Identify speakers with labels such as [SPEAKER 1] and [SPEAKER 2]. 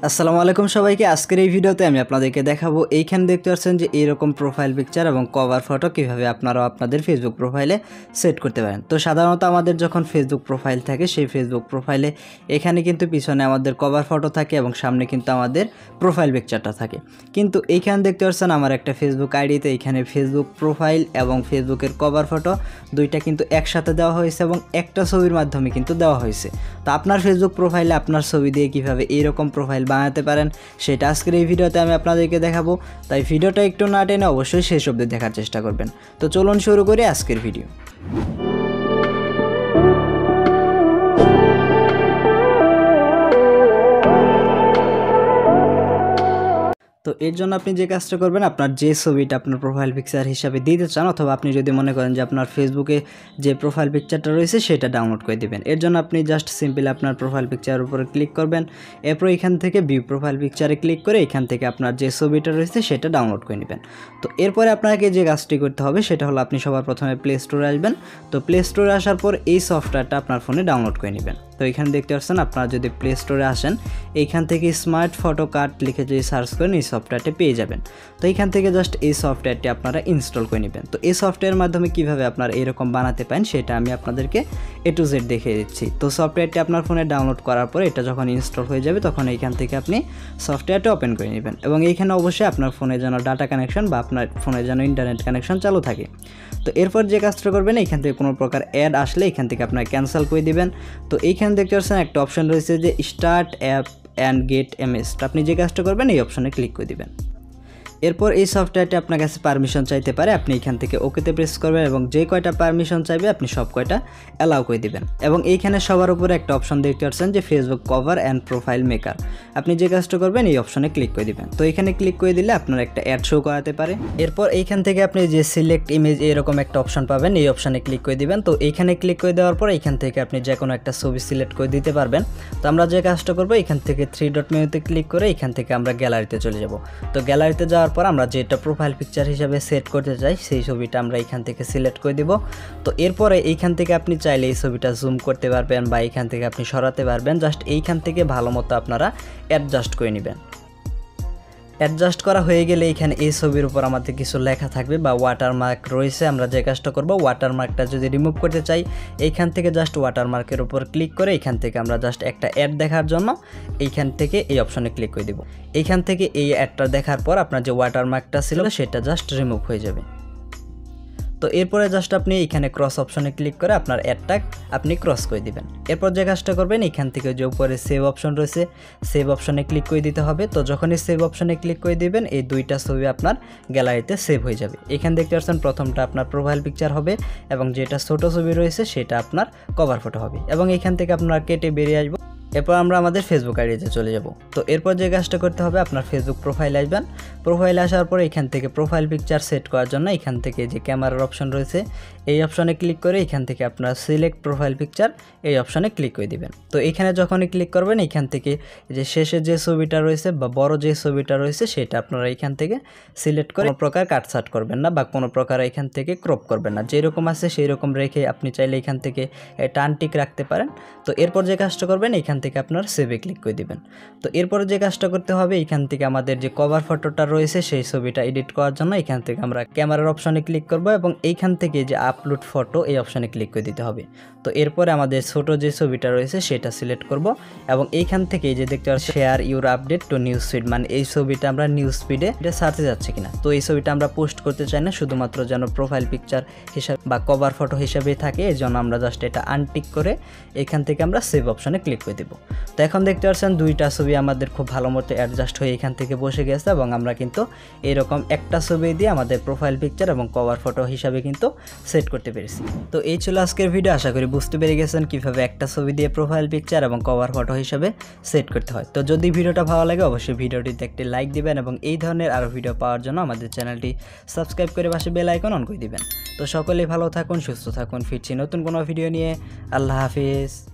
[SPEAKER 1] আসসালামু আলাইকুম সবাইকে। আজকের এই ভিডিওতে আমি আপনাদেরকে দেখাবো এইখানে দেখতে পাচ্ছেন যে এরকম প্রোফাইল পিকচার এবং কভার ফটো কিভাবে আপনারা আপনাদের ফেসবুক প্রোফাইলে সেট করতে পারেন। তো সাধারণত আমাদের যখন ফেসবুক প্রোফাইল থাকে সেই ফেসবুক প্রোফাইলে এখানে কিন্তু পিছনে আমাদের কভার ফটো থাকে এবং সামনে কিন্তু আমাদের প্রোফাইল পিকচারটা থাকে। কিন্তু এইখানে দেখতে পাচ্ছেন আমার একটা ফেসবুক আইডিতে এখানে ফেসবুক প্রোফাইল এবং ফেসবুকের কভার ফটো দুইটা কিন্তু একসাথে দেওয়া হয়েছে এবং একটা ছবির মাধ্যমে কিন্তু দেওয়া হয়েছে। তো আপনার ফেসবুক প্রোফাইলে আপনার ছবি দিয়ে কিভাবে এইরকম প্রোফাইল বানাতে পারেন সেটা আজকের এই ভিডিওতে আমি আপনাদেরকে দেখাবো। তাই ভিডিওটা একটু না টেনে অবশ্যই শেষ অবধি দেখার চেষ্টা করবেন। তো চলুন শুরু করি আজকের ভিডিও। তো এর জন্য আপনি যে কাজটা করবেন, আপনার যে ছবিটা আপনার প্রোফাইল পিকচার হিসাবে দিতে চান অথবা আপনি যদি মনে করেন যে আপনার ফেসবুকে যে প্রোফাইল পিকচারটা রয়েছে সেটা ডাউনলোড করে দিবেন। এর জন্য আপনি জাস্ট সিম্পলি আপনার প্রোফাইল পিকচারের উপরে ক্লিক করবেন। এরপর এখান থেকে ভিউ প্রোফাইল পিকচারে ক্লিক করে এখান থেকে আপনার যে ছবিটা রয়েছে সেটা ডাউনলোড করে নেবেন। তো এরপরে আপনাকে যে কাজটি করতে হবে সেটা হলো আপনি সবার প্রথমে প্লে স্টোরে আসবেন। তো প্লে স্টোরে আসার পর এই সফটওয়্যারটা আপনার ফোনে ডাউনলোড করে নেবেন। তো এখানে দেখতে পাচ্ছেন আপনারা যদি প্লে স্টোরে আসেন এইখান থেকে স্মার্ট ফটো কার্ড লিখে যদি সার্চ করেন এই সফটওয়্যারটি পেয়ে যাবেন। তো এইখান থেকে জাস্ট এই সফটওয়্যারটি আপনারা ইনস্টল করে নেবেন। তো এই সফটওয়্যারের মাধ্যমে কিভাবে আপনারা এরকম বানাতে পারেন সেটা আমি আপনাদেরকে A to Z দেখিয়ে দিচ্ছি। তো সফটওয়্যারটি আপনার ফোনে ডাউনলোড করার পর এটা যখন ইনস্টল হয়ে যাবে তখন এইখান থেকে আপনি সফটওয়্যারটা ওপেন করে নেবেন এবং এইখানে অবশ্যই আপনার ফোনে যেন ডাটা কানেকশন বা আপনার ফোনে যেন ইন্টারনেট কানেকশন চালু থাকে। তো এরপর যে কাজটা করবেন এইখান থেকে কোনো প্রকার অ্যাড আসলে এখান থেকে আপনার ক্যান্সেল করে দিবেন। তো এইখানে দেখতে পাচ্ছেন একটা অপশন রয়েছে যে start app and get MS. আপনি যে কাজটা করবেন এই অপশনে ক্লিক করে দিবেন। এরপর এই সফটওয়্যারটি আপনার কাছে পারমিশন চাইতে পারে, আপনি এখান থেকে ওকেতে প্রেস করবেন এবং যে কয়টা পারমিশন চাইবে আপনি সব কয়টা অ্যালাউ করে দিবেন। এবং এইখানে সবার উপরে একটা অপশন দেখতে পাচ্ছেন যে Facebook cover and profile maker. আপনি যে কাজটা করবেন এই অপশনে ক্লিক করে দিবেন। তো এখানে ক্লিক করে দিলে আপনার একটা অ্যাড শো করাতে পারে। এরপর এইখান থেকে আপনি যে সিলেক্ট ইমেজ এরকম একটা অপশন পাবেন, এই অপশনে ক্লিক করে দিবেন। তো এইখানে ক্লিক করে দেওয়ার পর এইখান থেকে আপনি যে কোনো একটা ছবি সিলেক্ট করে দিতে পারবেন। তো আমরা যে কাজটা করবো এখান থেকে 3 ডট মেনুতে ক্লিক করে এখান থেকে আমরা গ্যালারিতে চলে যাব। তো গ্যালারিতে যাওয়ার পর আমরা যেটা প্রোফাইল পিকচার হিসাবে সেট করতে চাই সেই ছবিটা আমরা এখান থেকে সিলেক্ট করে দিব। তো এরপরে এইখান থেকে আপনি চাইলে এই ছবিটা জুম করতে পারবেন বা এইখান থেকে আপনি সরাতে পারবেন। জাস্ট এইখান থেকে ভালো মতো আপনারা অ্যাডজাস্ট করে নেবেন। অ্যাডজাস্ট করা হয়ে গেলে এখানে এই ছবির উপর আমাদের কিছু লেখা থাকবে বা ওয়াটারমার্ক রয়েছে। আমরা যে কাজটা করব ওয়াটারমার্কটা যদি রিমুভ করতে চাই এইখান থেকে জাস্ট ওয়াটারমার্কের উপর ক্লিক করে এইখান থেকে আমরা জাস্ট একটা অ্যাড দেখার জন্য এইখান থেকে এই অপশনে ক্লিক করে দিব। এইখান থেকে এই অ্যাডটা দেখার পর আপনার যে ওয়াটারমার্কটা ছিল সেটা জাস্ট রিমুভ হয়ে যাবে। তো এরপরে জাস্ট আপনি এখানে ক্রস অপশনে ক্লিক করে আপনার অ্যাডটা আপনি ক্রস করে দিবেন। এরপর যে কাজটা করবেন এখান থেকে যে উপরে সেভ অপশন রয়েছে সেভ অপশনে ক্লিক করে দিতে হবে। তো যখনই সেভ অপশনে ক্লিক করে দিবেন এই দুইটা ছবি আপনার গ্যালারিতে সেভ হয়ে যাবে। এখানে দেখতে পাচ্ছেন প্রথমটা আপনার প্রোফাইল পিকচার হবে এবং যেটা ছোট ছবি রয়েছে সেটা আপনার কভার ফটো হবে এবং এখান থেকে আপনার কেটে বেরিয়ে আসবো। এরপর আমরা আমাদের ফেসবুক আইডিতে চলে যাব। তো এরপর যে কাজটা করতে হবে আপনার ফেসবুক প্রোফাইলে আসবেন। প্রোফাইলে আসার পর এখান থেকে প্রোফাইল পিকচার সেট করার জন্য এখান থেকে যে ক্যামেরার অপশন রয়েছে এই অপশনে ক্লিক করে এখান থেকে আপনার সিলেক্ট প্রোফাইল পিকচার এই অপশনে ক্লিক করে দিবেন। তো এখানে যখনই ক্লিক করবেন এখান থেকে যে শেষে যে ছবিটা রয়েছে বা বড় যে ছবিটা রয়েছে সেটা আপনারা এখান থেকে সিলেক্ট করে কোনো প্রকার কাটছাট করবেন না বা কোনো প্রকার এখান থেকে ক্রপ করবেন না, যেরকম আছে সেই রকম রেখে আপনি চাইলে এখান থেকে টানটিক রাখতে পারেন। তো এরপর যে কাজটা করবেন এখান থেকে আপনার সেভে ক্লিক করে দিবেন। তো এরপর যে কাজটা করতে হবে এখান থেকে আমাদের যে কভার ফটোটা রয়েছে সেই ছবিটা এডিট করার জন্য এখান থেকে আমরা ক্যামেরার অপশনে ক্লিক করব এবং এইখান থেকে যে আপলোড ফটো এই অপশনে ক্লিক করে দিতে হবে। তো এরপরে আমাদের ছোট যে ছবিটা রয়েছে সেটা সিলেক্ট করব এবং এইখান থেকে যে দেখতে পাচ্ছি share your update to news feed, মানে এই ছবিটা আমরা নিউজ ফিডে এটা সার্চে যাচ্ছে কিনা। তো এই ছবিটা আমরা পোস্ট করতে চাই না, শুধুমাত্র যেন প্রোফাইল পিকচার হিসাবে বা কভার ফটো হিসাবে থাকে, এই জন্য আমরা জাস্ট এটা আনটিক করে এখান থেকে আমরা সেভ অপশনে ক্লিক করে দেব। তো এখন দেখতে পাচ্ছেন দুইটা ছবি আমাদের খুব ভালো মতো অ্যাডজাস্ট হয়ে এখান থেকে বসে গেছে এবং আমরা কিন্তু এরকম একটা ছবি দিয়ে আমাদের প্রোফাইল পিকচার এবং কভার ফটো হিসাবে কিন্তু সেট করতে পেরেছি। তো এই ছিল আজকের ভিডিও। আশা করি বুঝতে পেরে গেছেন কিভাবে একটা ছবি দিয়ে প্রোফাইল পিকচার এবং কভার ফটো হিসাবে সেট করতে হয়। তো যদি ভিডিওটা ভালো লাগে অবশ্যই ভিডিওটিতে একটি লাইক দিবেন এবং এই ধরনের আরও ভিডিও পাওয়ার জন্য আমাদের চ্যানেলটি সাবস্ক্রাইব করে পাশে বেল আইকন অন করে দিবেন। তো সকলেই ভালো থাকুন, সুস্থ থাকুন, ফিরছি নতুন কোনো ভিডিও নিয়ে। আল্লাহ হাফিজ।